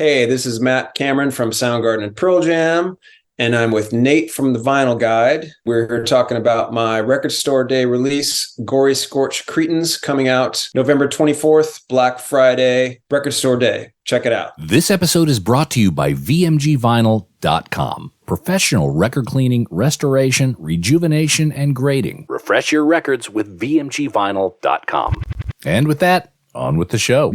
Hey, this is Matt Cameron from Soundgarden and Pearl Jam, and I'm with Nate from the Vinyl Guide. We're here talking about my Record Store Day release, Gory Scorch Cretins, coming out November 24th, Black Friday, Record Store Day. Check it out. This episode is brought to you by VMGVinyl.com. Professional record cleaning, restoration, rejuvenation, and grading. Refresh your records with VMGVinyl.com. And with that, on with the show.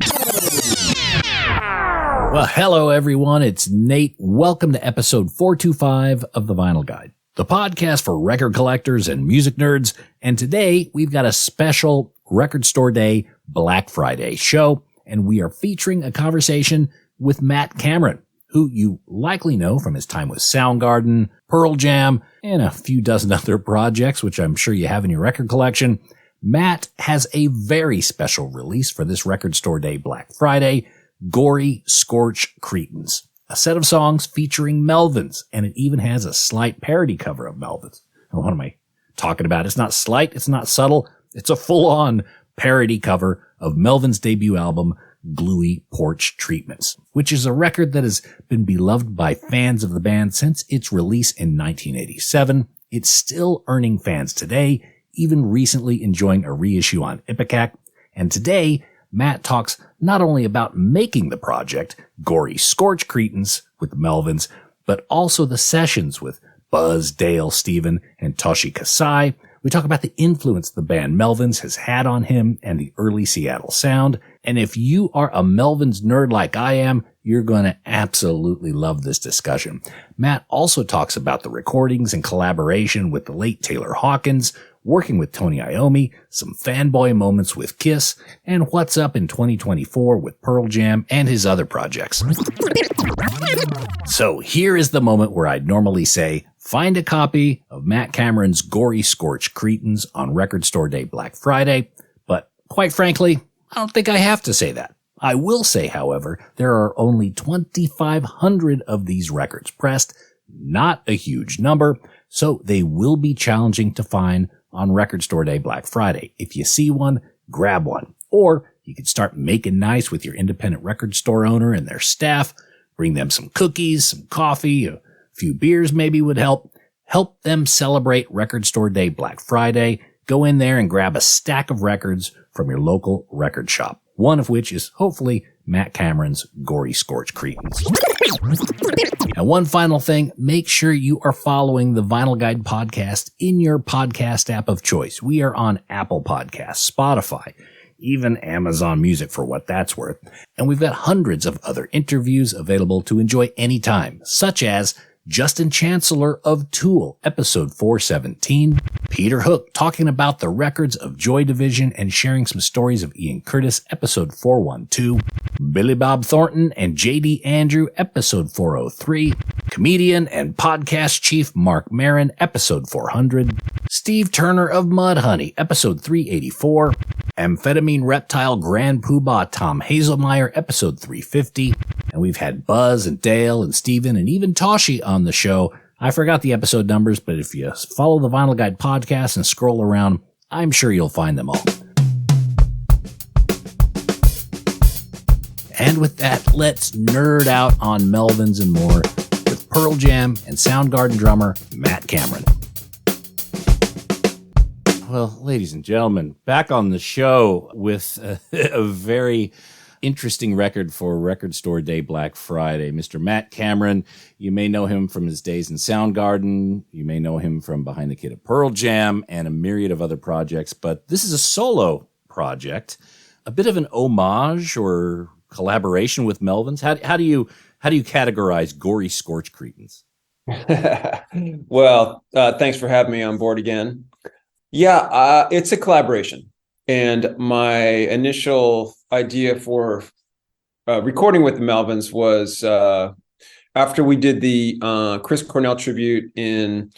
Well, hello, everyone. It's Nate. Welcome to episode 425 of the Vinyl Guide, the podcast for record collectors and music nerds. And today we've got a special Record Store Day Black Friday show, and we are featuring a conversation with Matt Cameron, who you likely know from his time with Soundgarden, Pearl Jam, and a few dozen other projects, which I'm sure you have in your record collection. Matt has a very special release for this Record Store Day Black Friday, Gory Scorch Cretins, a set of songs featuring Melvins, and it even has a slight parody cover of Melvins. And what am I talking about? It's not slight, it's not subtle, it's a full-on parody cover of Melvins' debut album, Gluey Porch Treatments, which is a record that has been beloved by fans of the band since its release in 1987. It's still earning fans today, even recently enjoying a reissue on Ipecac. And today, Matt talks not only about making the project, Gory Scorch Cretins with the Melvins, but also the sessions with Buzz, Dale, Steven, and Toshi Kasai. We talk about the influence the band Melvins has had on him and the early Seattle sound. And if you are a Melvins nerd like I am, you're going to absolutely love this discussion. Matt also talks about the recordings and collaboration with the late Taylor Hawkins, working with Tony Iommi, some fanboy moments with Kiss, and what's up in 2024 with Pearl Jam and his other projects. So here is the moment where I'd normally say, find a copy of Matt Cameron's Gory Scorch Cretins on Record Store Day Black Friday, but quite frankly, I don't think I have to say that. I will say, however, there are only 2,500 of these records pressed, not a huge number, so they will be challenging to find on Record Store Day Black Friday. If you see one, grab one. Or you can start making nice with your independent record store owner and their staff. Bring them some cookies, some coffee, a few beers maybe would help. Help them celebrate Record Store Day Black Friday. Go in there and grab a stack of records from your local record shop, one of which is hopefully Matt Cameron's Gory Scorch Cretins. And one final thing, make sure you are following the Vinyl Guide podcast in your podcast app of choice. We are on Apple Podcasts, Spotify, even Amazon Music for what that's worth. And we've got hundreds of other interviews available to enjoy anytime, such as Justin Chancellor of Tool, episode 417, Peter Hook talking about the records of Joy Division and sharing some stories of Ian Curtis, episode 412, Billy Bob Thornton and J.D. Andrew, episode 403, comedian and podcast chief Mark Maron, episode 400, Steve Turner of Mudhoney, episode 384, amphetamine reptile Grand Poobah Tom Hazelmeyer, episode 350, and we've had Buzz and Dale and Steven and even Toshi on the show. I forgot the episode numbers, but if you follow the Vinyl Guide podcast and scroll around, I'm sure you'll find them all. And with that, let's nerd out on Melvins and more with Pearl Jam and Soundgarden drummer Matt Cameron. Well, ladies and gentlemen, back on the show with a very interesting record for Record Store Day Black Friday. Mr. Matt Cameron, you may know him from his days in Soundgarden. You may know him from behind the kit of Pearl Jam and a myriad of other projects, but this is a solo project, a bit of an homage or collaboration with Melvins. How do you categorize Gory Scorch Cretins? Well, thanks for having me on board again. Yeah, it's a collaboration. And my initial idea for recording with the Melvins was after we did the Chris Cornell tribute in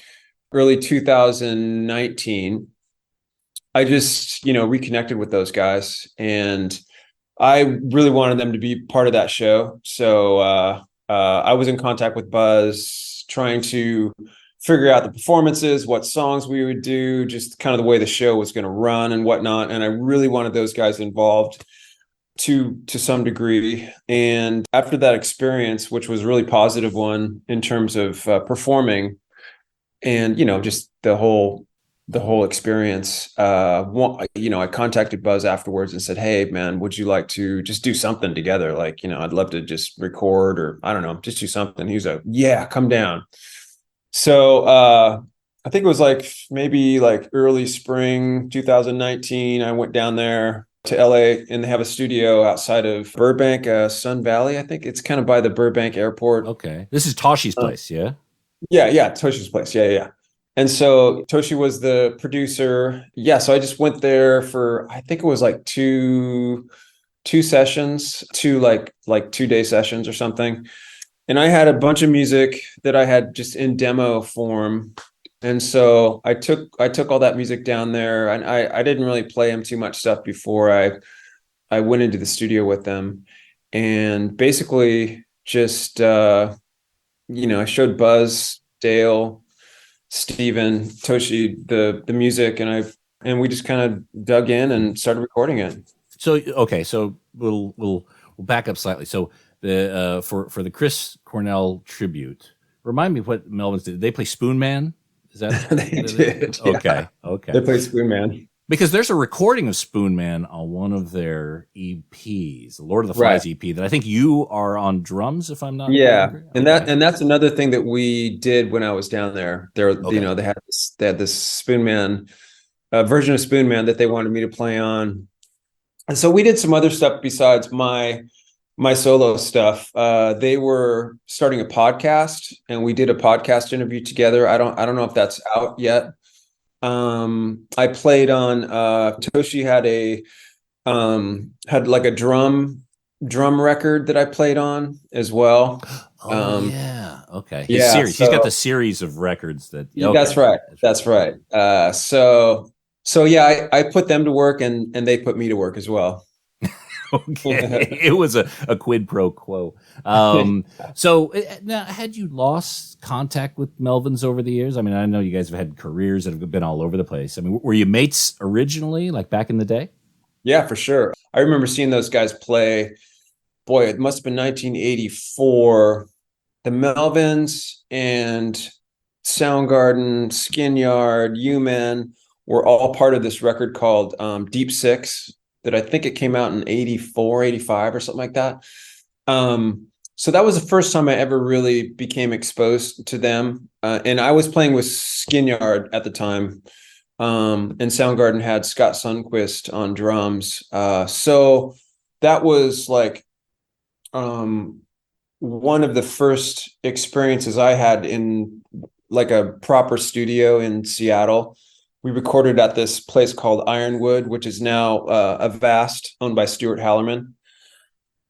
early 2019, I just, reconnected with those guys. And I really wanted them to be part of that show. So I was in contact with Buzz, trying to figure out the performances, what songs we would do, just kind of the way the show was going to run and whatnot. And I really wanted those guys involved. to some degree. And after that experience, which was a really positive one in terms of performing, and just the whole experience, I contacted Buzz afterwards and said, hey man, would you like to just do something together? Like, I'd love to just record, or I don't know, just do something. He was like, yeah, come down. So I think it was like maybe like early spring 2019, I went down there to LA, and they have a studio outside of Burbank, Sun Valley. I think it's kind of by the Burbank airport. Okay. This is Toshi's place, yeah? Yeah, Toshi's place. Yeah. And so Toshi was the producer. Yeah, so I just went there for, I think it was like two sessions, two like 2-day sessions or something. And I had a bunch of music that I had just in demo form. And so I took all that music down there, and I didn't really play him too much stuff before I went into the studio with them, and basically just I showed Buzz, Dale, Steven, Toshi the music, and we just kind of dug in and started recording it. So okay, so we'll back up slightly. So the for the Chris Cornell tribute, remind me what Melvins did. Did they play Spoon Man? Is that they did? Okay, Yeah. okay. They played Spoon Man. Because there's a recording of Spoon Man on one of their EPs, the Lord of the Flies EP, that I think you are on drums, if I'm not wrong. And that's another thing that we did when I was down there. They had this Spoon Man version of Spoon Man that they wanted me to play on. And so we did some other stuff besides my solo stuff. They were starting a podcast, and we did a podcast interview together. I don't know if that's out yet. I played on Toshi had like a drum record that I played on as well. Yeah. Okay. His series. He's got the series of records that. Okay. That's right. So yeah, I put them to work, and they put me to work as well. Okay. It was a quid pro quo. So now, had you lost contact with Melvins over the years? I mean, I know you guys have had careers that have been all over the place. I mean, were you mates originally, like back in the day? Yeah, for sure. I remember seeing those guys play. Boy, it must have been 1984. The Melvins and Soundgarden, Skin Yard, U-Men were all part of this record called Deep Six, that I think it came out in 84, 85 or something like that. So that was the first time I ever really became exposed to them. And I was playing with Skin Yard at the time. And Soundgarden had Scott Sundquist on drums. So that was like one of the first experiences I had in like a proper studio in Seattle. We recorded at this place called Ironwood, which is now Avast, owned by Stuart Hallerman.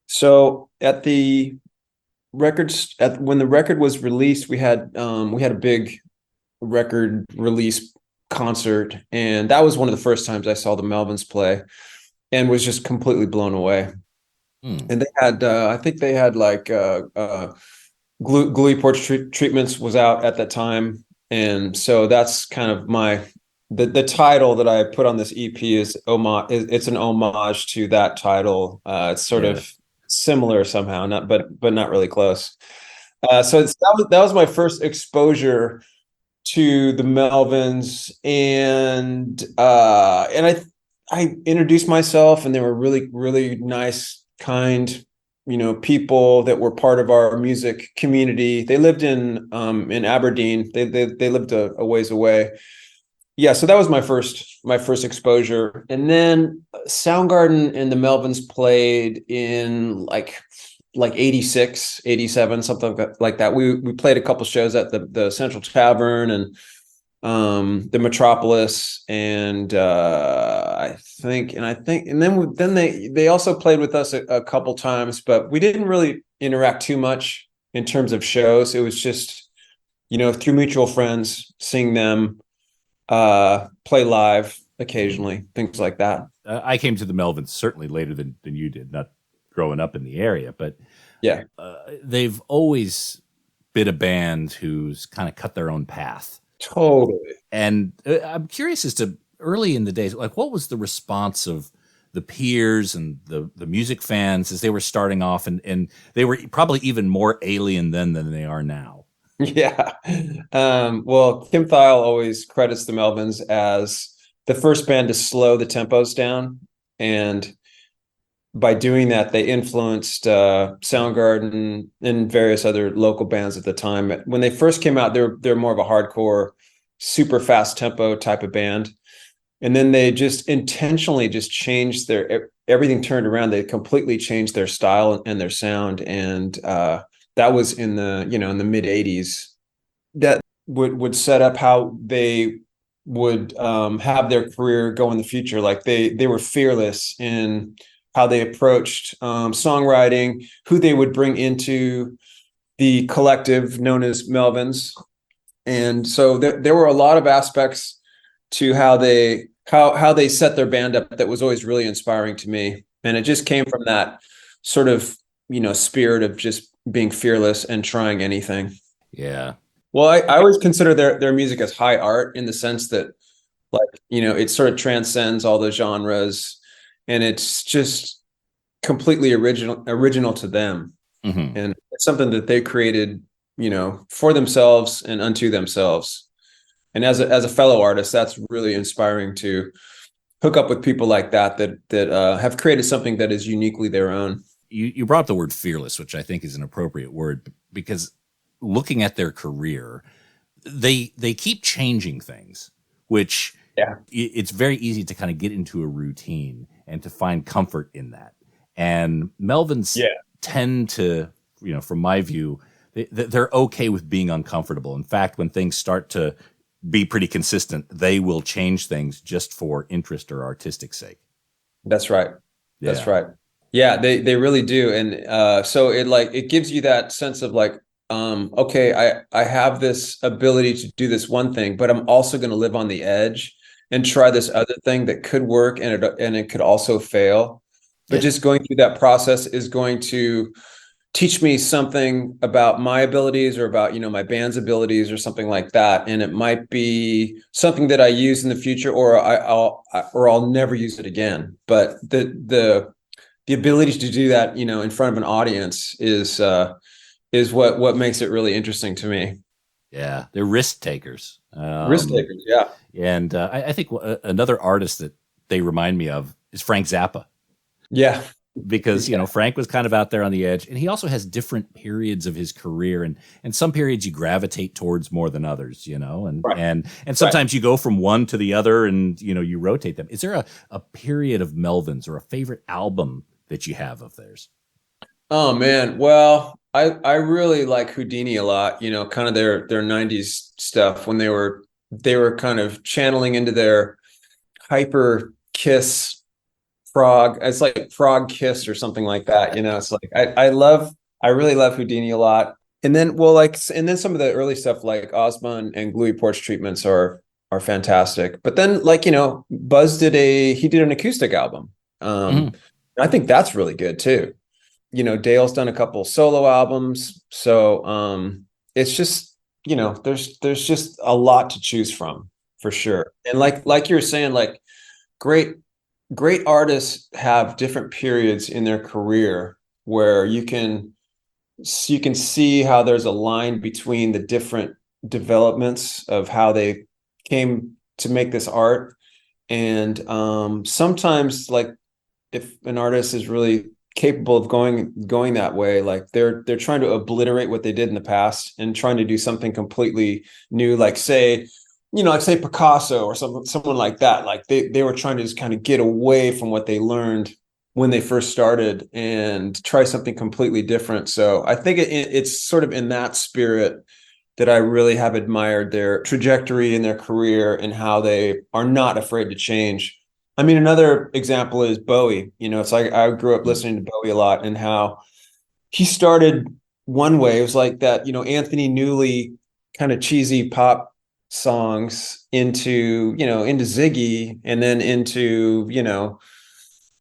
So at the when the record was released, we had a big record release concert, and that was one of the first times I saw the Melvins play, and was just completely blown away. And they had, I think they had like Gluey Porch Treatments was out at that time, and so that's kind of the title that I put on this EP is it's an homage to that title. It's sort of similar somehow, but not really close. So that was my first exposure to the Melvins, and I introduced myself, and they were really, really nice, kind, people that were part of our music community. They lived in Aberdeen. They lived a ways away. Yeah, so that was my first exposure. And then Soundgarden and the Melvins played in like 86, 87, something like that. We played a couple shows at the Central Tavern and the Metropolis, and then they also played with us a couple times, but we didn't really interact too much in terms of shows. It was just, through mutual friends, seeing them play live occasionally, things like that. I came to the Melvins certainly later than you did, not growing up in the area, but yeah, they've always been a band who's kind of cut their own path. Totally. And I'm curious as to early in the days, like what was the response of the peers and the music fans as they were starting off, and they were probably even more alien then than they are now. Yeah. Well, Kim Thile always credits the Melvins as the first band to slow the tempos down. And by doing that, they influenced Soundgarden and various other local bands at the time. When they first came out, they're more of a hardcore, super fast tempo type of band. And then they just intentionally just changed everything turned around. They completely changed their style and their sound. And that was in the mid 80s. That would set up how they would have their career go in the future. Like they were fearless in how they approached songwriting, who they would bring into the collective known as Melvins. And so there were a lot of aspects to how they set their band up that was always really inspiring to me. And it just came from that sort of, spirit of just being fearless and trying anything. Yeah. Well, I always consider their music as high art in the sense that, like, it sort of transcends all the genres, and it's just completely original to them. Mm-hmm. And it's something that they created, for themselves and unto themselves. And as a fellow artist, that's really inspiring to hook up with people like that have created something that is uniquely their own. You brought up the word fearless, which I think is an appropriate word, because looking at their career, they keep changing things, which it's very easy to kind of get into a routine and to find comfort in that. And Melvins tend to, from my view, they're okay with being uncomfortable. In fact, when things start to be pretty consistent, they will change things just for interest or artistic sake. That's right. That's right. Yeah, they really do. And so it gives you that sense of like, okay, I have this ability to do this one thing, but I'm also going to live on the edge and try this other thing that could work and it could also fail. But just going through that process is going to teach me something about my abilities or about, my band's abilities or something like that. And it might be something that I use in the future, or I'll never use it again. But the ability to do that, in front of an audience is what makes it really interesting to me. Yeah, they're risk takers. Risk takers, yeah. And I think another artist that they remind me of is Frank Zappa. Yeah. Because, Frank was kind of out there on the edge, and he also has different periods of his career, and some periods you gravitate towards more than others, and sometimes you go from one to the other and, you rotate them. Is there a period of Melvins or a favorite album that you have of theirs? Oh man. Well, I really like Houdini a lot, kind of their 90s stuff when they were kind of channeling into their hyper Kiss frog. It's like Frog Kiss or something like that. It's like I really love Houdini a lot. And then some of the early stuff like Ozma and Gluey Porch Treatments are fantastic. But then Buzz did an acoustic album. I think that's really good too. Dale's done a couple solo albums. So it's just, there's just a lot to choose from for sure. And like you're saying, like great artists have different periods in their career where you can see how there's a line between the different developments of how they came to make this art. And sometimes, like, if an artist is really capable of going that way, like they're trying to obliterate what they did in the past and trying to do something completely new, like say Picasso or someone like that. Like they were trying to just kind of get away from what they learned when they first started and try something completely different. So I think it's sort of in that spirit that I really have admired their trajectory in their career and how they are not afraid to change. I mean, another example is Bowie. It's like I grew up listening to Bowie a lot, and how he started one way. It was like that, Anthony Newley kind of cheesy pop songs into Ziggy, and then into,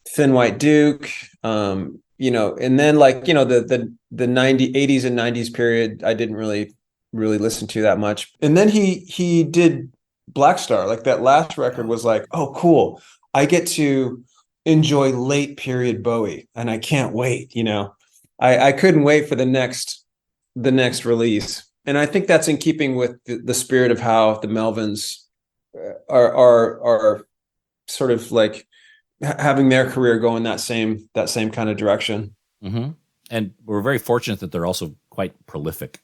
Thin White Duke, and then the 80s and 90s period, I didn't really listen to that much. And then he did Black Star. Like that last record was like, oh, cool. I get to enjoy late period Bowie, and I can't wait. I couldn't wait for the next release, and I think that's in keeping with the spirit of how the Melvins are sort of like having their career go in that same kind of direction. Mm-hmm. And we're very fortunate that they're also quite prolific.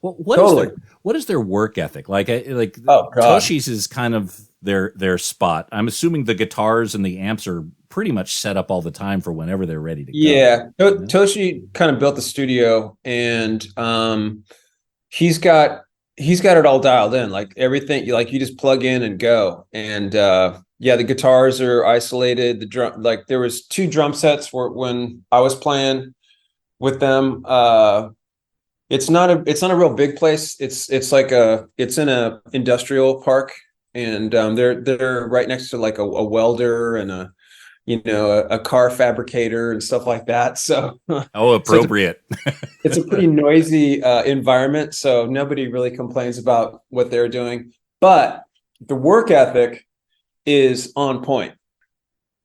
Well, Totally. what is their work ethic like? Oh, God. Toshi's is kind of their spot. I'm assuming the guitars and the amps are pretty much set up all the time for whenever they're ready to go. Yeah, Toshi kind of built the studio, and he's got it all dialed in, like everything. Like you just plug in and go, and yeah, the guitars are isolated. The drum, like there was 2 drum sets when I was playing with them. It's not a real big place. It's in a industrial park, and they're right next to like a welder and a car fabricator and stuff like that. So appropriate. It's a pretty noisy environment, so nobody really complains about what they're doing. But the work ethic is on point.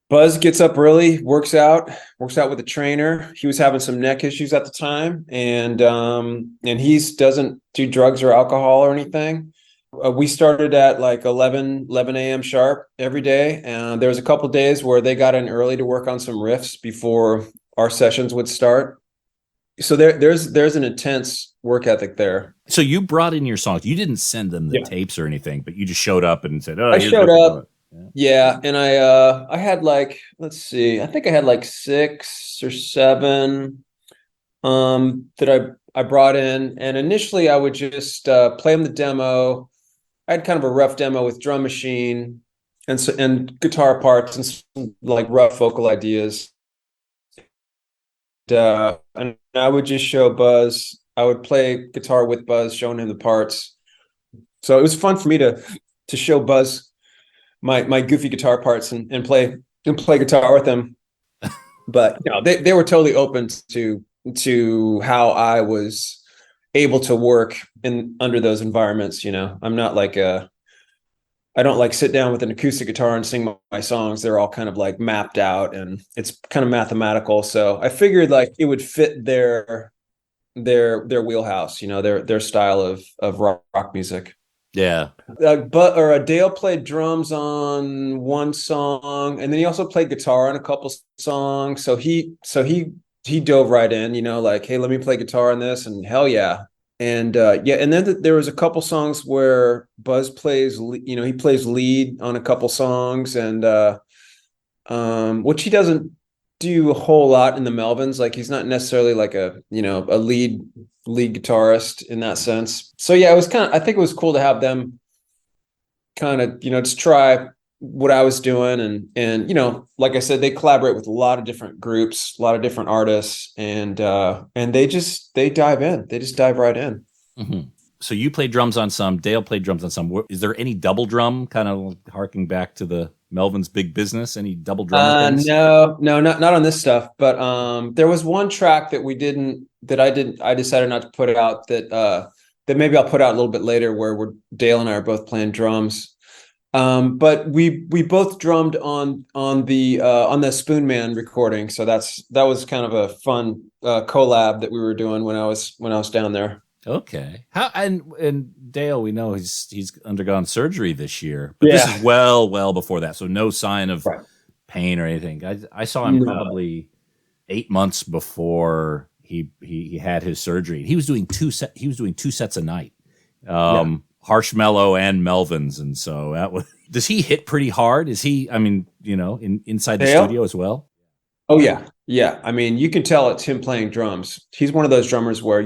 Buzz gets up early, works out with a trainer. He was having some neck issues at the time, and he doesn't do drugs or alcohol or anything. We started at like 11 a.m. sharp every day, and there was a couple of days where they got in early to work on some riffs before our sessions would start. So there's an intense work ethic there. So you brought in your songs. You didn't send them the tapes or anything, but you just showed up and said, "Oh, I showed up." Yeah, and I had like, let's see, I think I had like 6 or 7 that I brought in, and initially I would just play them the demo. I had kind of a rough demo with drum machine and guitar parts and some like rough vocal ideas. And I would just show Buzz. I would play guitar with Buzz, showing him the parts. So it was fun for me to show Buzz my goofy guitar parts and play guitar with him. But they were totally open to how I was able to work under those environments. I'm not like I don't like sit down with an acoustic guitar and sing my songs. They're all kind of like mapped out, and it's kind of mathematical. So I figured like it would fit their wheelhouse, their style of rock music. Yeah. Dale played drums on one song, and then he also played guitar on a couple songs. So he dove right in, like, hey, let me play guitar on this, and hell yeah. And and then there was a couple songs where Buzz plays, he plays lead on a couple songs, and which he doesn't do a whole lot in the Melvins. Like he's not necessarily like a lead guitarist in that sense. So yeah, I think it was cool to have them kind of, just try what I was doing, and like I said, they collaborate with a lot of different groups, a lot of different artists, and they dive in. They just dive right in. Mm-hmm. So you played drums on some, Dale played drums on some. Is there any double drum, kind of harking back to the Melvins' big business? Any double drum? No, not on this stuff. But there was one track that I decided not to put out that maybe I'll put out a little bit later, where Dale and I are both playing drums. But we both drummed on the Spoon Man recording. So that was kind of a fun collab that we were doing when I was down there. Okay. And Dale, we know he's undergone surgery this year, but this is well before that. So no sign of pain or anything. I saw him probably 8 months before he had his surgery. He was doing 2 sets a night. Harsh Mellow and Melvins, and so that was. Does he hit pretty hard? Is he? I mean, inside the studio as well. Oh yeah. I mean, you can tell it's him playing drums. He's one of those drummers where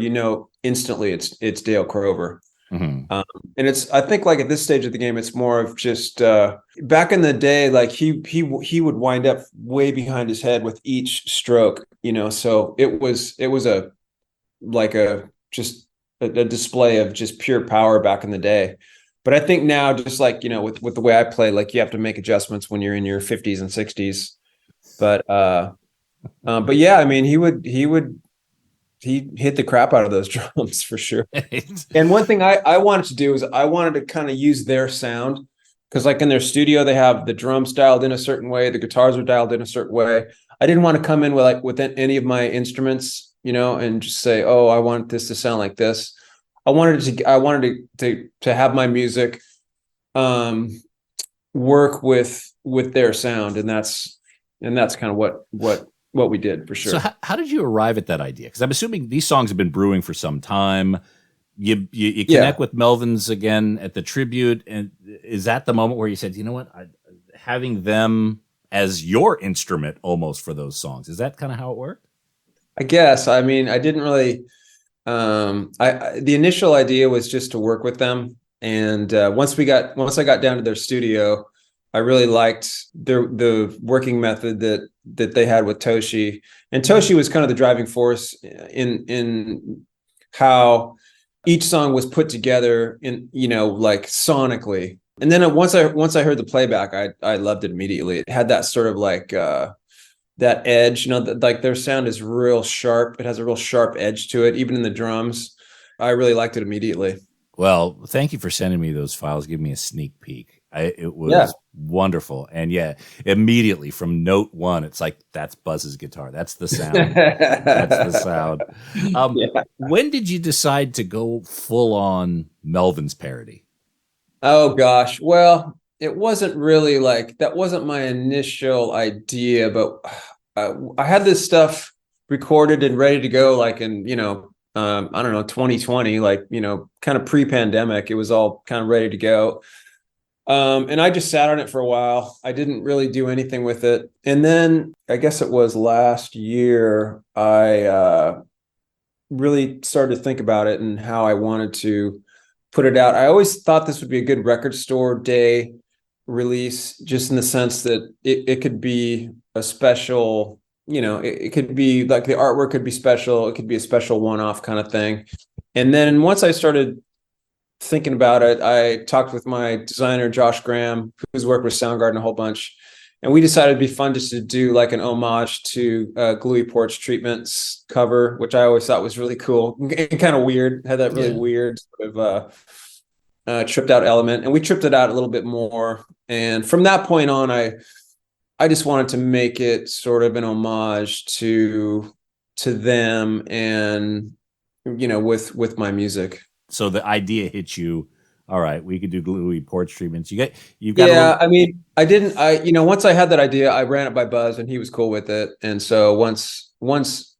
instantly it's Dale Crover. Mm-hmm. And I think like at this stage of the game, it's more of just back in the day, like he would wind up way behind his head with each stroke, So it was a display of just pure power back in the day. But I think now, just like, with the way I play, like you have to make adjustments when you're in your 50s and 60s. But yeah, I mean, he hit the crap out of those drums for sure. And one thing I wanted to do is I wanted to kind of use their sound, because like in their studio, they have the drums dialed in a certain way, the guitars are dialed in a certain way. I didn't want to come in with any of my instruments, and just say, oh, I want this to sound like this. I wanted to have my music work with their sound, and that's kind of what we did, for sure. So how did you arrive at that idea? Because I'm assuming these songs have been brewing for some time. You connect with Melvins again at the tribute, and is that the moment where you said, you know what, having them as your instrument almost for those songs, is that kind of how it worked? I guess. I mean, I didn't really. The initial idea was just to work with them, and once I got down to their studio, I really liked the working method that they had with Toshi, and Toshi was kind of the driving force in how each song was put together in, like sonically. And then once I heard the playback, I loved it immediately. It had that sort of like that edge, like their sound is real sharp. It has a real sharp edge to it, even in the drums. I really liked it immediately. Well, thank you for sending me those files. Give me a sneak peek. It was wonderful. And immediately from note one, it's like, that's Buzz's guitar. That's the sound. That's the sound. When did you decide to go full on Melvins parody? Oh gosh. Well, it wasn't really that wasn't my initial idea, but I had this stuff recorded and ready to go, like in, I don't know, 2020, kind of pre-pandemic. It was all kind of ready to go. And I just sat on it for a while. I didn't really do anything with it. And then I guess it was last year, I really started to think about it and how I wanted to put it out. I always thought this would be a good record store day release, just in the sense that it could be a special, it could be like the artwork could be special. It could be a special one-off kind of thing. And then once I started thinking about it, I talked with my designer, Josh Graham, who's worked with Soundgarden a whole bunch. And we decided it'd be fun just to do like an homage to Gluey Porch Treatment's cover, which I always thought was really cool and kind of weird. Had that really weird sort of tripped out element. And we tripped it out a little bit more. And from that point on, I just wanted to make it sort of an homage to them and, with my music. So the idea hit you. All right, we could do Gluey Porch Treatments. You've got. Yeah, I mean, once I had that idea, I ran it by Buzz, and he was cool with it. And so once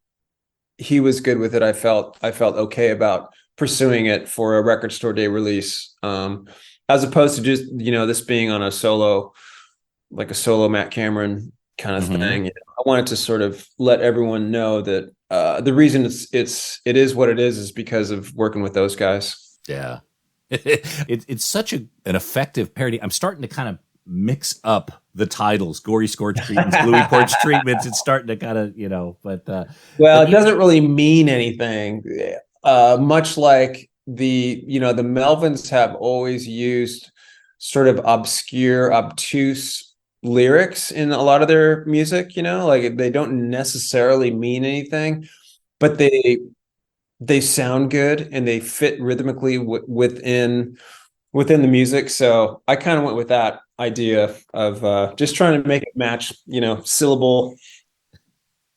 he was good with it, I felt okay about pursuing it for a record store day release, as opposed to just this being on a solo Matt Cameron kind of thing. I wanted to sort of let everyone know that the reason it is what it is because of working with those guys. Yeah. It's such an effective parody. I'm starting to kind of mix up the titles: Gory Scorch Cretins, Gluey Porch Treatments. It's starting to kind of, but it doesn't really mean anything. Much like the Melvins have always used sort of obscure, obtuse lyrics in a lot of their music. Like they don't necessarily mean anything, but they sound good and they fit rhythmically within the music. So I kind of went with that idea of just trying to make it match, syllable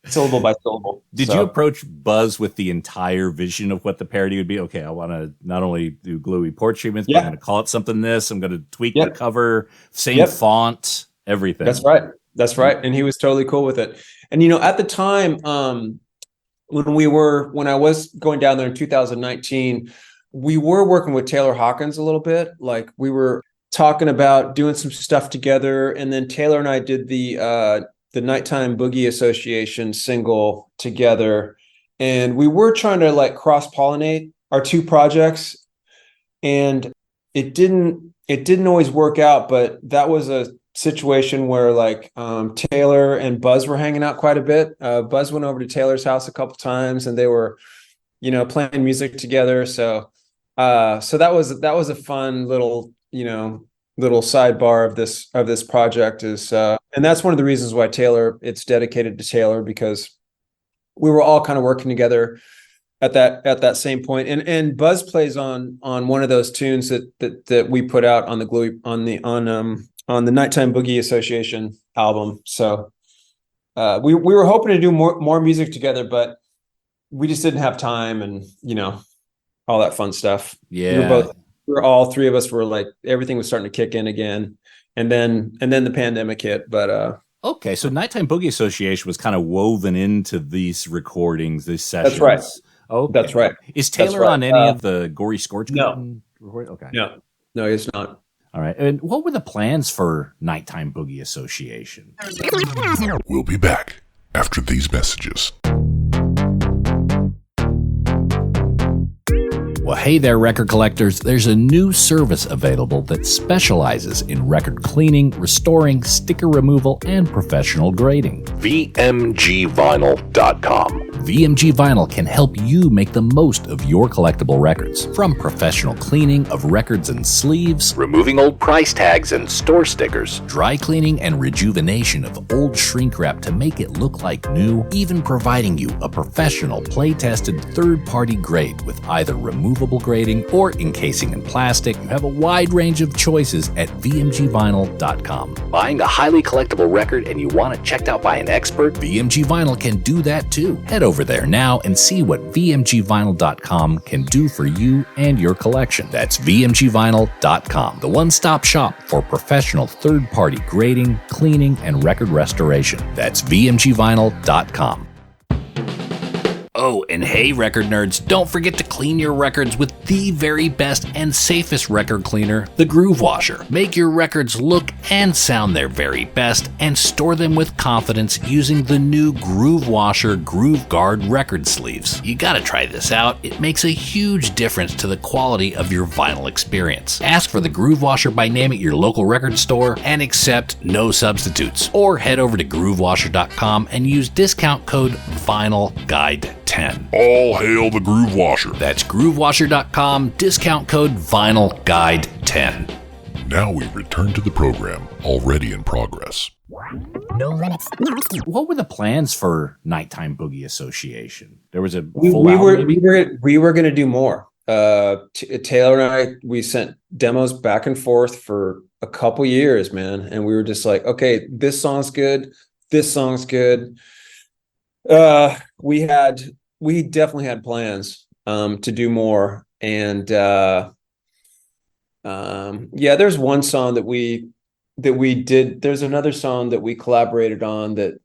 by syllable. Did you approach Buzz with the entire vision of what the parody would be? Okay, I want to not only do Gluey Porch Treatments, but I'm going to call it something this. I'm going to tweak the cover, same font, everything. That's right. And he was totally cool with it. And, at the time, when I was going down there in 2019, we were working with Taylor Hawkins a little bit. Like we were talking about doing some stuff together. And then Taylor and I did the Nighttime Boogie Association single together. And we were trying to like cross-pollinate our two projects. And it didn't always work out, but that was a situation where like Taylor and Buzz were hanging out quite a bit. Buzz went over to Taylor's house a couple times and they were, playing music together. So that was a fun little sidebar of this project is, and that's one of the reasons why it's dedicated to Taylor, because we were all kind of working together at that same point. And Buzz plays on one of those tunes that we put out on the Nighttime Boogie Association album. So we were hoping to do more music together, but we just didn't have time, and all that fun stuff. Yeah. All three of us were like, everything was starting to kick in again. And then the pandemic hit. But okay, so Nighttime Boogie Association was kind of woven into these recordings, these sessions. That's right. Okay. That's right. Is Taylor on any of the Gory Scorch No. recording? Okay. No, it's not. All right. And what were the plans for Nighttime Boogie Association? We'll be back after these messages. Well, hey there, record collectors. There's a new service available that specializes in record cleaning, restoring, sticker removal, and professional grading. VMGvinyl.com. VMG Vinyl can help you make the most of your collectible records. From professional cleaning of records and sleeves, Removing old price tags and store stickers. dry cleaning and rejuvenation of old shrink wrap to make it look like new, even providing you a professional play-tested third-party grade with either removable grading or encasing in plastic. You have a wide range of choices at VMGvinyl.com. Buying a highly collectible record and you want it checked out by an expert? VMG Vinyl can do that too. Head over there now and see what VMGvinyl.com can do for you and your collection. That's VMGvinyl.com, the one-stop shop for professional third-party grading, cleaning, and record restoration. That's VMGvinyl.com. Oh, and hey, record nerds, don't forget to clean your records with the very best and safest record cleaner, the Groove Washer. Make your records look and sound their very best and store them with confidence using the new Groove Washer Groove Guard record sleeves. You gotta try this out. It makes a huge difference to the quality of your vinyl experience. Ask for the Groove Washer by name at your local record store and accept no substitutes. Or head over to groovewasher.com and use discount code VINYLGUIDE10. All hail the Groove Washer. That's groovewasher.com, discount code VINYLGUIDE10. Now we return to the program, already in progress. No limits. What were the plans for Nighttime Boogie Association? There was a We full were album, maybe? we were going to do more. Taylor and I, we sent demos back and forth for a couple years, man, and we were just like, okay, this song's good, this song's good. We definitely had plans to do more, and there's one song that we did. There's another song that we collaborated on that,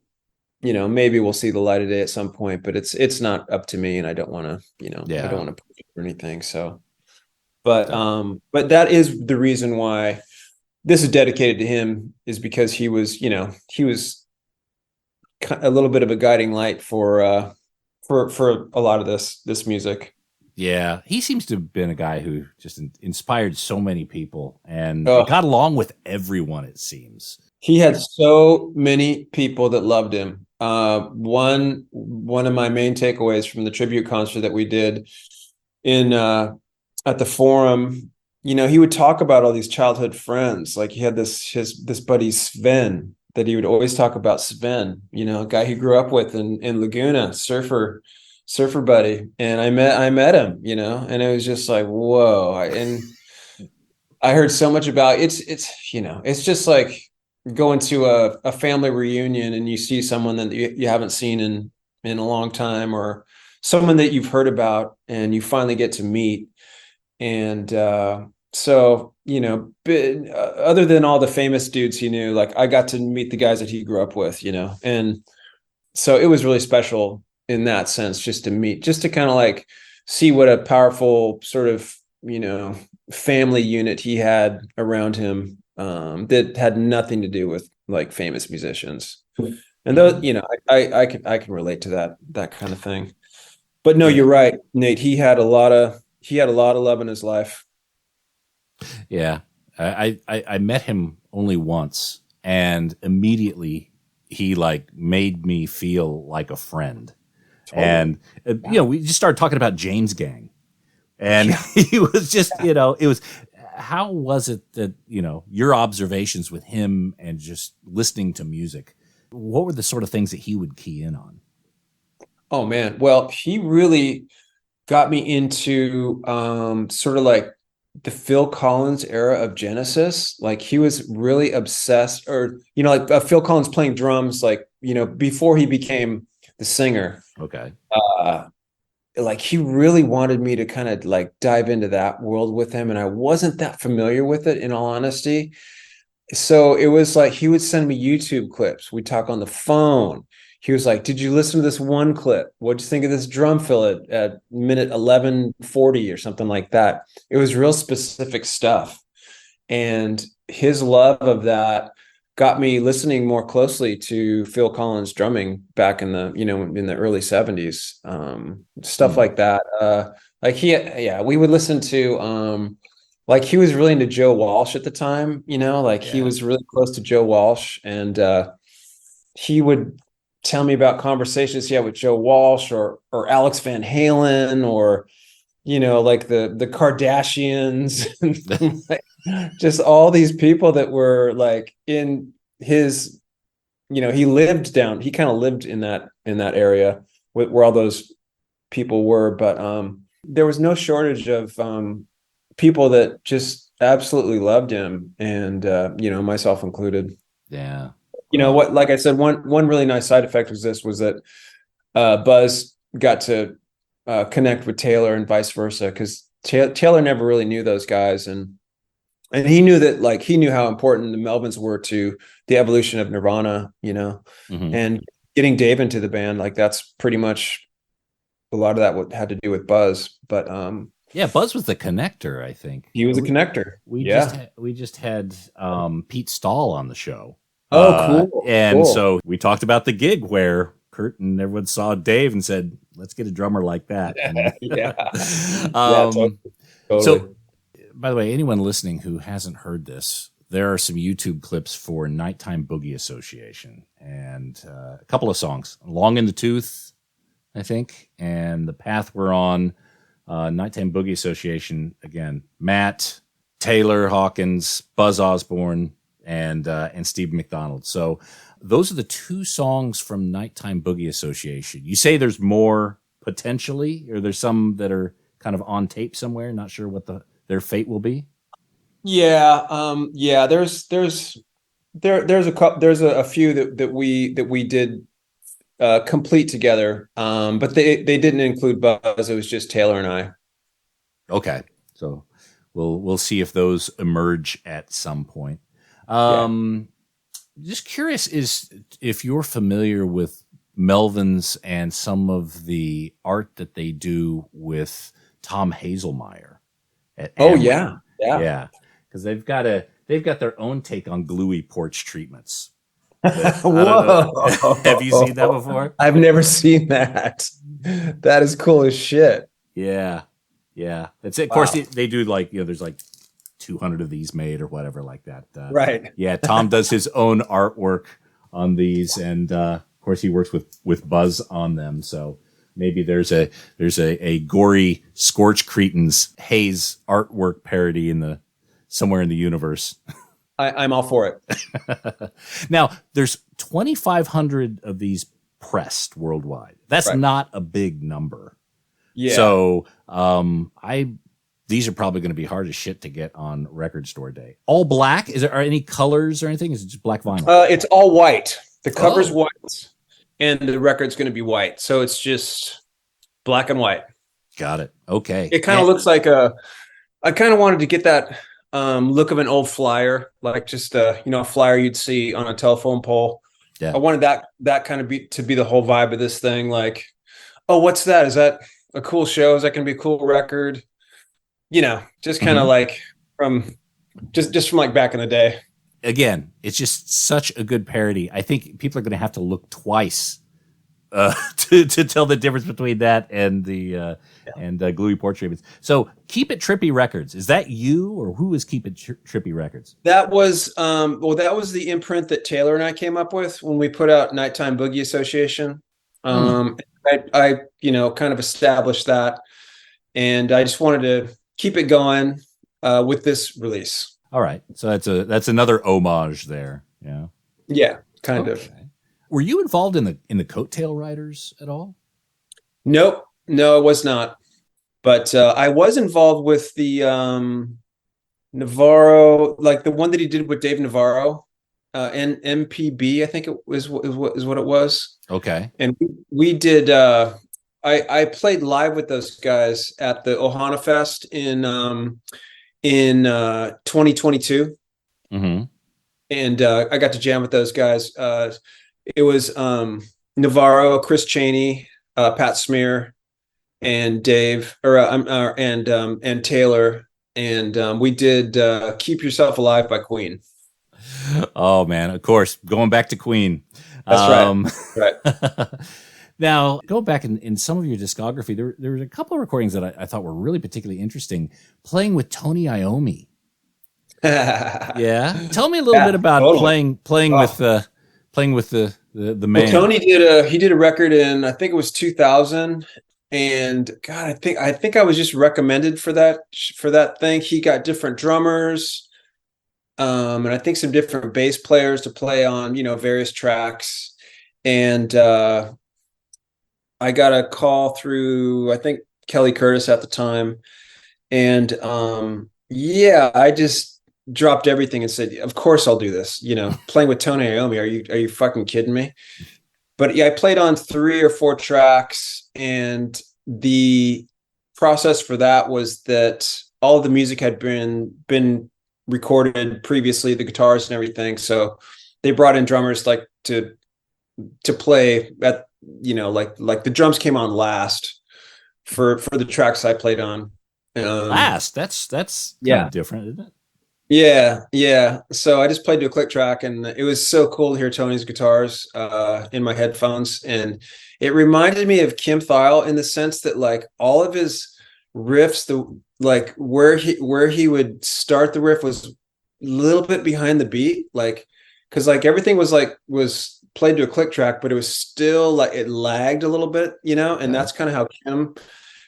maybe we'll see the light of day at some point, but it's not up to me, and I don't want to, I don't want to push it or anything. So, but that is the reason why this is dedicated to him, is because he was a little bit of a guiding light for a lot of this music. Yeah, he seems to have been a guy who just inspired so many people and got along with everyone, it seems. He had so many people that loved him. One of my main takeaways from the tribute concert that we did at the Forum, he would talk about all these childhood friends. Like, he had this buddy Sven that he would always talk about. Sven, a guy he grew up with in Laguna, surfer buddy. And I met him, and it was just like, whoa. And I heard so much about it's just like going to a family reunion and you see someone that you haven't seen in a long time, or someone that you've heard about and you finally get to meet. And so, other than all the famous dudes he knew, like, I got to meet the guys that he grew up with, and so it was really special in that sense, just to kind of like see what a powerful sort of, family unit he had around him, that had nothing to do with like famous musicians. And those, I can relate to that kind of thing. But no, you're right, Nate. He had a lot of love in his life. Yeah. I met him only once, and immediately he made me feel like a friend. Totally. And, we just started talking about Jane's Gang, and he was just, it was, how was it that, your observations with him and just listening to music, what were the sort of things that he would key in on? Oh man. Well, he really, got me into sort of like the Phil Collins era of Genesis. Like he was really obsessed, or like Phil Collins playing drums, like before he became the singer. Okay. Like he really wanted me to kind of like dive into that world with him, and I wasn't that familiar with it, in all honesty. So it was like he would send me YouTube clips. We'd talk on the phone. He was like, "Did you listen to this one clip? What'd you think of this drum fill at minute 11:40 or something like that?" It was real specific stuff. And his love of that got me listening more closely to Phil Collins drumming back in the, in the early 70s. Stuff like that. Like we would listen to like he was really into Joe Walsh at the time, like he was really close to Joe Walsh, and he would tell me about conversations he had with Joe Walsh or Alex Van Halen, or like the Kardashians, like, just all these people that were like in his, he kind of lived in that area where all those people were. But there was no shortage of people that just absolutely loved him, and myself included. Yeah. What, like I said, one really nice side effect was that Buzz got to connect with Taylor and vice versa, because Taylor never really knew those guys, and he knew that, like, he knew how important the Melvins were to the evolution of Nirvana, and getting Dave into the band, like that's pretty much a lot of that had to do with Buzz. But yeah, Buzz was the connector, I think. He was a connector. We just had Pete Stahl on the show. Oh, cool. And cool. So we talked about the gig where Kurt and everyone saw Dave and said, "Let's get a drummer like that." And, Totally. So, by the way, anyone listening who hasn't heard this, there are some YouTube clips for Nighttime Boogie Association, and a couple of songs, "Long in the Tooth," I think, and "The Path We're On." Nighttime Boogie Association, again, Matt, Taylor, Hawkins, Buzz Osborne, and Steve McDonald. So those are the two songs from Nighttime Boogie Association. You say there's more potentially, or there's some that are kind of on tape somewhere, not sure what their fate will be. Yeah. There's a couple, there's a few that we did complete together. But they didn't include Buzz. It was just Taylor and I. Okay. So we'll see if those emerge at some point. Just curious if you're familiar with Melvins and some of the art that they do with Tom Hazelmeyer. Yeah. Because they've got their own take on gluey porch treatments. Whoa! Have you seen that before? I've never seen that. That is cool as shit. Yeah. That's it. Of course, they do like there's like 200 of these made or whatever like that. Right. Yeah. Tom does his own artwork on these, and of course he works with Buzz on them. So maybe there's a Gory Scorch Cretins Haze artwork parody somewhere in the universe. I'm all for it. Now, there's 2,500 of these pressed worldwide. That's not a big number. Yeah. So these are probably going to be hard as shit to get on Record Store Day. All black? Are any colors or anything? Is it just black vinyl? It's all white. The cover's white, and the record's going to be white. So it's just black and white. Got it. Okay. It kind of looks like I kind of wanted to get that look of an old flyer, like just a flyer you'd see on a telephone pole. Yeah. I wanted that kind of to be the whole vibe of this thing. Like, oh, what's that? Is that a cool show? Is that going to be a cool record? Just kind of like from like back in the day. Again, it's just such a good parody. I think people are going to have to look twice to tell the difference between that and the Gluey Porch Treatments. So Keep It Trippy Records, is that you, or who is Keep It Trippy Records? That was that was the imprint that Taylor and I came up with when we put out Nighttime Boogie Association. I kind of established that, and I just wanted to keep it going with this release. All right, so that's another homage there. Yeah, kind of. Were you involved in the Coattail Riders at all? Nope. No, it was not. But I was involved with the Navarro, like the one that he did with Dave Navarro, and MPB, I think it was what it was. Okay. And we did. I played live with those guys at the Ohana Fest in 2022, Mm-hmm. and I got to jam with those guys. It was Navarro, Chris Chaney, Pat Smear, and Dave, and Taylor, and we did "Keep Yourself Alive" by Queen. Oh man, of course, going back to Queen. That's right. Now, go back in some of your discography, there was a couple of recordings that I thought were really particularly interesting. Playing with Tony Iommi. Yeah, tell me a little bit about totally. playing with the man. Well, Tony did a record in, I think it was 2000, and God, I think I was just recommended for that thing. He got different drummers, and I think some different bass players to play on various tracks, and I got a call through, I think, Kelly Curtis at the time. And I just dropped everything and said, of course I'll do this. Playing with Tony Iommi. Are you fucking kidding me? But yeah, I played on 3 or 4 tracks, and the process for that was that all of the music had been recorded previously, the guitars and everything. So they brought in drummers like to play at, like the drums came on last for the tracks I played on. Last, that's kind of different, isn't it? Yeah. So I just played to a click track, and it was so cool to hear Tony's guitars in my headphones, and it reminded me of Kim Thayil in the sense that like all of his riffs, where he would start the riff was a little bit behind the beat, like because like everything was played to a click track, but it was still like it lagged a little bit, and that's kind of how Kim,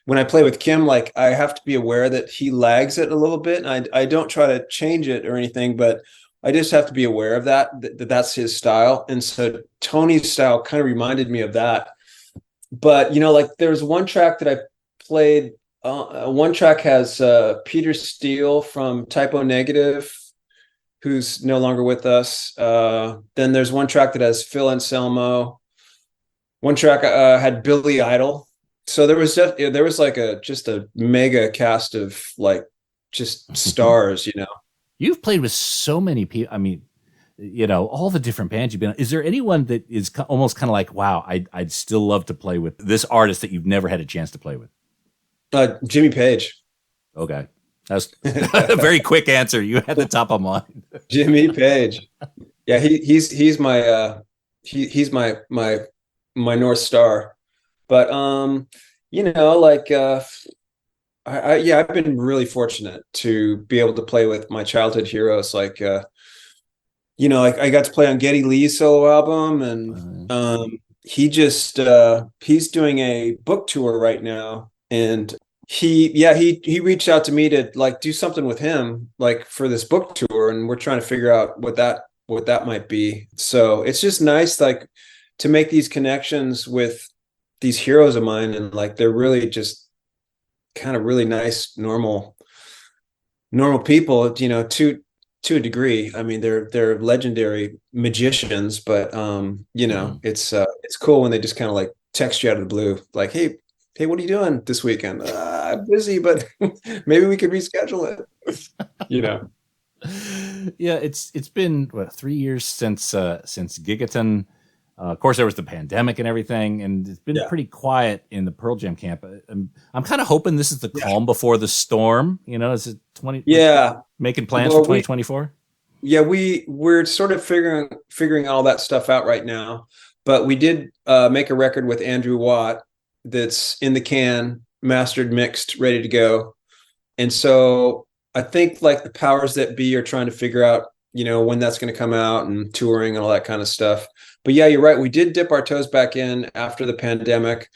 when I play with Kim, like I have to be aware that he lags it a little bit. And I don't try to change it or anything, but I just have to be aware of that's his style. And so Tony's style kind of reminded me of that. But, like there's one track that I played. One track has Peter Steele from Typo Negative, who's no longer with us. Then there's one track that has Phil Anselmo. One track had Billy Idol. So there was like just a mega cast of like just stars, You've played with so many people. I mean, all the different bands you've been on. Is there anyone that is almost kind of like, wow, I'd still love to play with this artist that you've never had a chance to play with? Jimmy Page. Okay. That's a very quick answer. You had the top of mind. Jimmy Page. Yeah, he's my he's my North Star. But I've been really fortunate to be able to play with my childhood heroes. Like I got to play on Geddy Lee's solo album, and he's doing a book tour right now, and he reached out to me to like do something with him like for this book tour, and we're trying to figure out what that might be. So it's just nice like to make these connections with these heroes of mine, and like they're really just kind of really nice normal people, to a degree. I mean, they're legendary magicians, but it's cool when they just kind of like text you out of the blue like, hey, what are you doing this weekend? I'm busy, but maybe we could reschedule it. Yeah, it's been 3 years since Gigaton. Of course, there was the pandemic and everything, and it's been pretty quiet in the Pearl Jam camp. I'm kind of hoping this is the calm before the storm. Is it 20? Yeah, making plans for 2024. We're sort of figuring all that stuff out right now. But we did make a record with Andrew Watt that's in the can, mastered, mixed, ready to go. And so I think like the powers that be are trying to figure out, when that's going to come out and touring and all that kind of stuff. But yeah, you're right. We did dip our toes back in after the pandemic.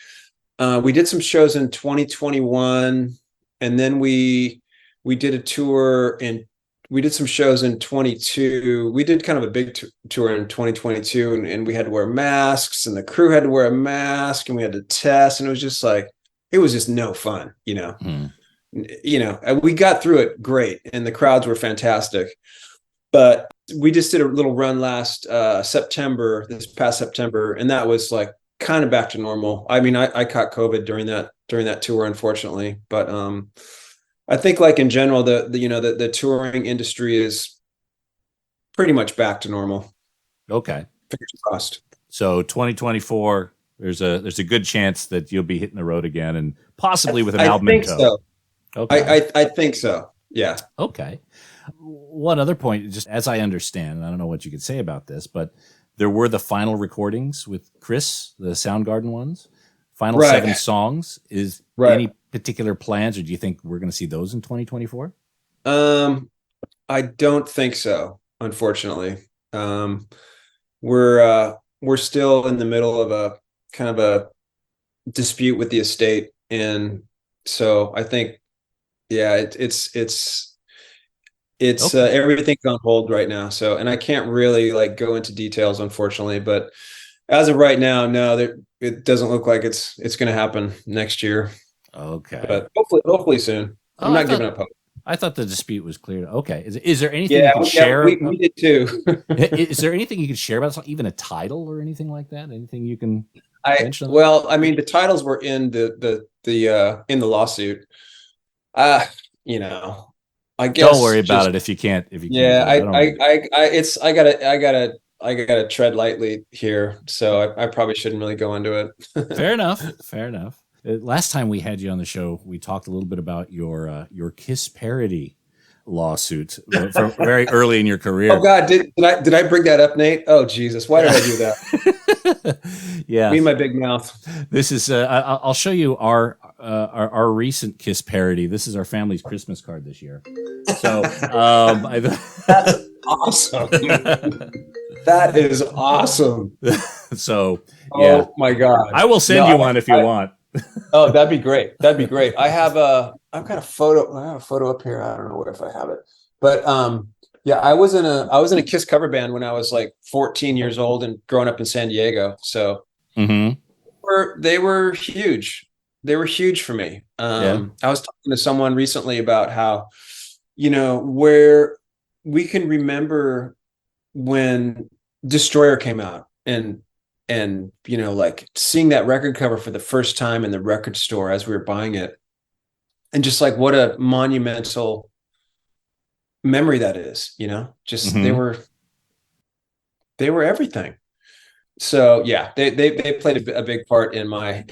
We did some shows in 2021, and then we did a tour we did some shows in 22. We did kind of a big tour in 2022, and we had to wear masks, and the crew had to wear a mask, and we had to test, and it was just like it was just no fun, Hmm. We got through it great and the crowds were fantastic, but we just did a little run last this past September, and that was like kind of back to normal. I mean, I caught COVID during that tour, unfortunately, but I think like in general, the touring industry is pretty much back to normal. Okay. Fingers crossed. So 2024, there's a good chance that you'll be hitting the road again, and possibly with an album I in think tow. so. Okay. I think so. Yeah. Okay. One other point, just as I understand, and I don't know what you could say about this, but there were the final recordings with Chris, the Soundgarden ones, final Right. 7 songs. Is Right. any particular plans, or do you think we're going to see those in 2024? I don't think so, unfortunately. We're still in the middle of a kind of a dispute with the estate, and so I think, yeah, it's Okay. everything's on hold right now. So, and I can't really like go into details, unfortunately, but as of right now, no, it doesn't look like it's going to happen next year, Okay. but hopefully soon. I'm not giving up hope. I thought the dispute was cleared. Okay. Is there anything Yeah, you can share? we did too. Is there anything you can share about it? Even a title or anything like that? Anything you can mention? Well, I mean, the titles were in the in the lawsuit. You know, I guess Don't worry about it if you can't. Yeah, can't, I gotta tread lightly here, so I probably shouldn't really go into it. Fair enough. Fair enough. Last time we had you on the show, we talked a little bit about your Kiss parody lawsuit from very early in your career. Oh God, did I bring that up, Nate? Oh Jesus, why did I do that? Yeah, me and my big mouth. This is I'll show you our recent Kiss parody. This is our family's Christmas card this year. So That's awesome. That is awesome. So yeah, oh my God, I will send you one if you want. Oh, that'd be great. That'd be great. I've got a photo. I have a photo up here. I don't know if I have it, but yeah, I was in a Kiss cover band when I was like 14 years old and growing up in San Diego. So they were huge. They were huge for me. I was talking to someone recently about how, where we can remember when Destroyer came out and like seeing that record cover for the first time in the record store as we were buying it, and just like what a monumental memory that is, just they were everything. So yeah, they played a big part in my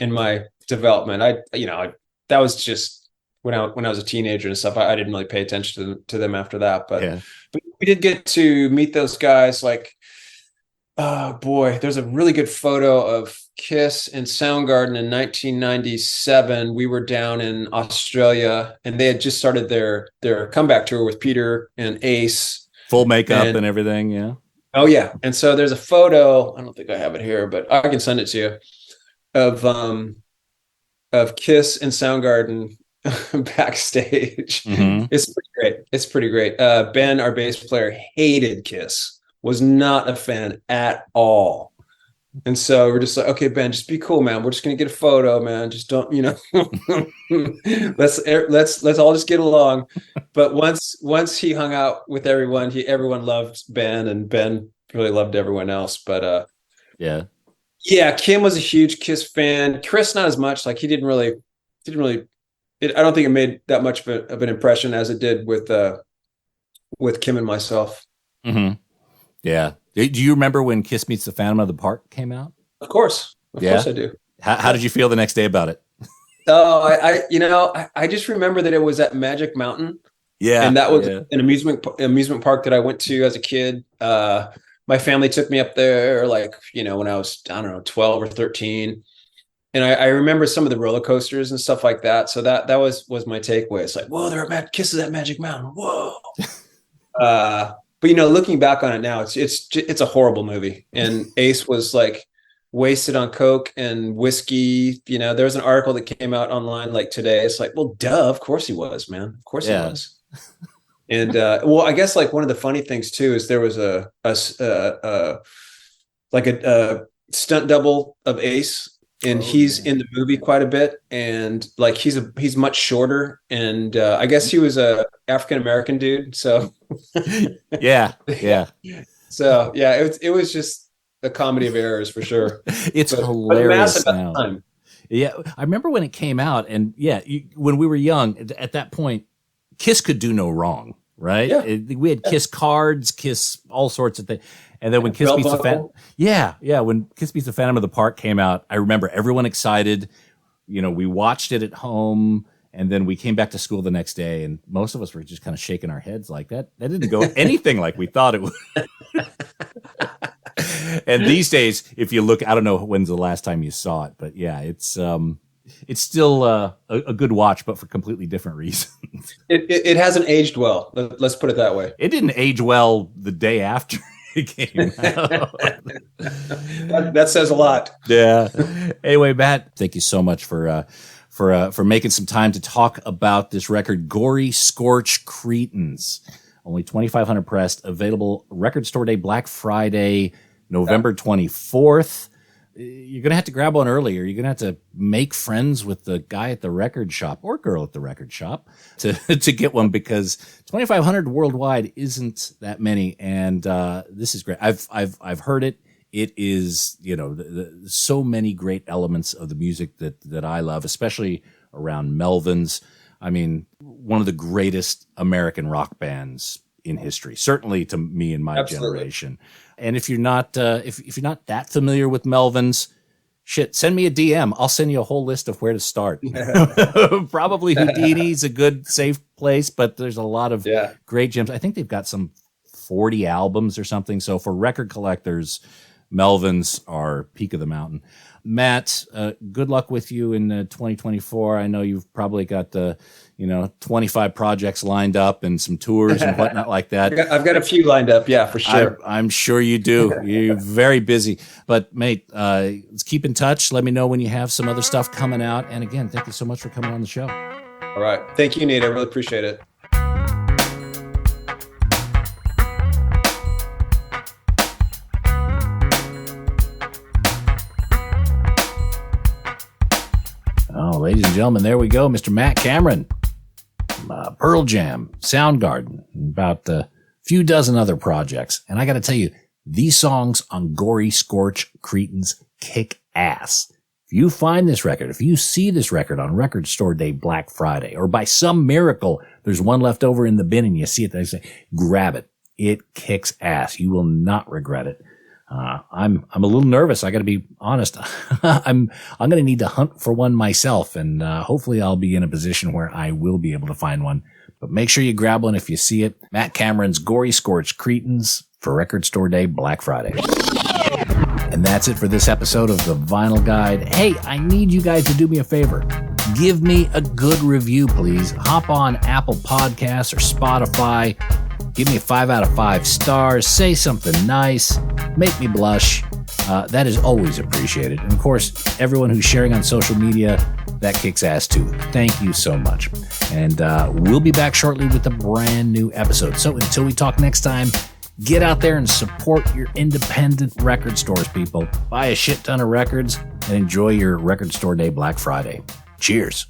development. That was just when I was a teenager and stuff. I didn't really pay attention to them after that, but we did get to meet those guys. Like, oh boy, there's a really good photo of Kiss and Soundgarden in 1997. We were down in Australia, and they had just started their comeback tour with Peter and Ace, full makeup and everything. Yeah. Oh yeah, and so there's a photo. I don't think I have it here, but I can send it to you of Kiss and Soundgarden backstage. It's pretty great. It's pretty great. Ben, our bass player, hated Kiss. Was not a fan at all. And so we're just like, okay, Ben, just be cool, man. We're just gonna get a photo, man. Just don't, let's all just get along. But once he hung out with everyone, everyone loved Ben, and Ben really loved everyone else. But yeah, Kim was a huge Kiss fan. Chris, not as much. Like he didn't really. I don't think it made that much of an impression as it did with Kim and myself. Yeah. Do you remember when Kiss Meets the Phantom of the Park came out? Of course. Of course I do. How did you feel the next day about it? Oh, I just remember that it was at Magic Mountain. Yeah. And that was an amusement park that I went to as a kid. My family took me up there when I was, I don't know, 12 or 13. And I remember some of the roller coasters and stuff like that. So that was my takeaway. It's like, whoa, there are Kisses at Magic Mountain. Whoa. But looking back on it now, it's a horrible movie. And Ace was like wasted on coke and whiskey. There was an article that came out online like today. It's like, well, duh, of course he was, man. Of course he was. And well, I guess like one of the funny things too is there was a stunt double of Ace and he's in the movie quite a bit. And like he's much shorter, and I guess he was a African American dude. So yeah. So yeah, it was just a comedy of errors for sure. It's hilarious now. Yeah, I remember when it came out, and when we were young, at that point, Kiss could do no wrong, right? Yeah. We had Kiss cards, Kiss all sorts of things. And then when Kiss Meets the Phantom, when Kiss Meets the Phantom of the Park came out, I remember everyone excited. You know, we watched it at home, and then we came back to school the next day, and most of us were just kind of shaking our heads like that. That didn't go anything like we thought it would. And these days, if you look, I don't know when's the last time you saw it, but yeah, it's still a good watch, but for completely different reasons. It hasn't aged well. Let's put it that way. It didn't age well the day after it came out. That says a lot. Yeah. Anyway, Matt, thank you so much for making some time to talk about this record, Gory Scorch Cretins. Only 2,500 pressed, available Record Store Day, Black Friday, November 24th. You're going to have to grab one earlier. You're going to have to make friends with the guy at the record shop or girl at the record shop to get one, because 2,500 worldwide isn't that many. And this is great. I've heard it. It is, so many great elements of the music that I love, especially around Melvins. I mean, one of the greatest American rock bands in history, certainly to me and my generation. And if you're not if you're not that familiar with Melvins, send me a DM. I'll send you a whole list of where to start. Probably Houdini's a good, safe place, but there's a lot of great gems. I think they've got some 40 albums or something. So for record collectors, Melvins are peak of the mountain. Matt, good luck with you in 2024. I know you've probably got 25 projects lined up and some tours and whatnot like that. I've got a few lined up. Yeah, for sure. I'm sure you do. You're very busy, but mate, let's keep in touch. Let me know when you have some other stuff coming out. And again, thank you so much for coming on the show. All right. Thank you, Nate. I really appreciate it. Oh, ladies and gentlemen, there we go. Mr. Matt Cameron, Pearl Jam, Soundgarden, about a few dozen other projects. And I got to tell you, these songs on Gory Scorch Cretins kick ass. If you find this record, if you see this record on Record Store Day, Black Friday, or by some miracle, there's one left over in the bin and you see it, they say, grab it. It kicks ass. You will not regret it. I'm a little nervous. I got to be honest. I'm going to need to hunt for one myself, and hopefully I'll be in a position where I will be able to find one. But make sure you grab one if you see it. Matt Cameron's Gory Scorch Cretins for Record Store Day, Black Friday. And that's it for this episode of The Vinyl Guide. Hey, I need you guys to do me a favor. Give me a good review, please. Hop on Apple Podcasts or Spotify. Give me a 5 out of 5 stars. Say something nice. Make me blush. That is always appreciated. And of course, everyone who's sharing on social media, that kicks ass too. Thank you so much. And we'll be back shortly with a brand new episode. So until we talk next time, get out there and support your independent record stores, people. Buy a shit ton of records and enjoy your Record Store Day Black Friday. Cheers.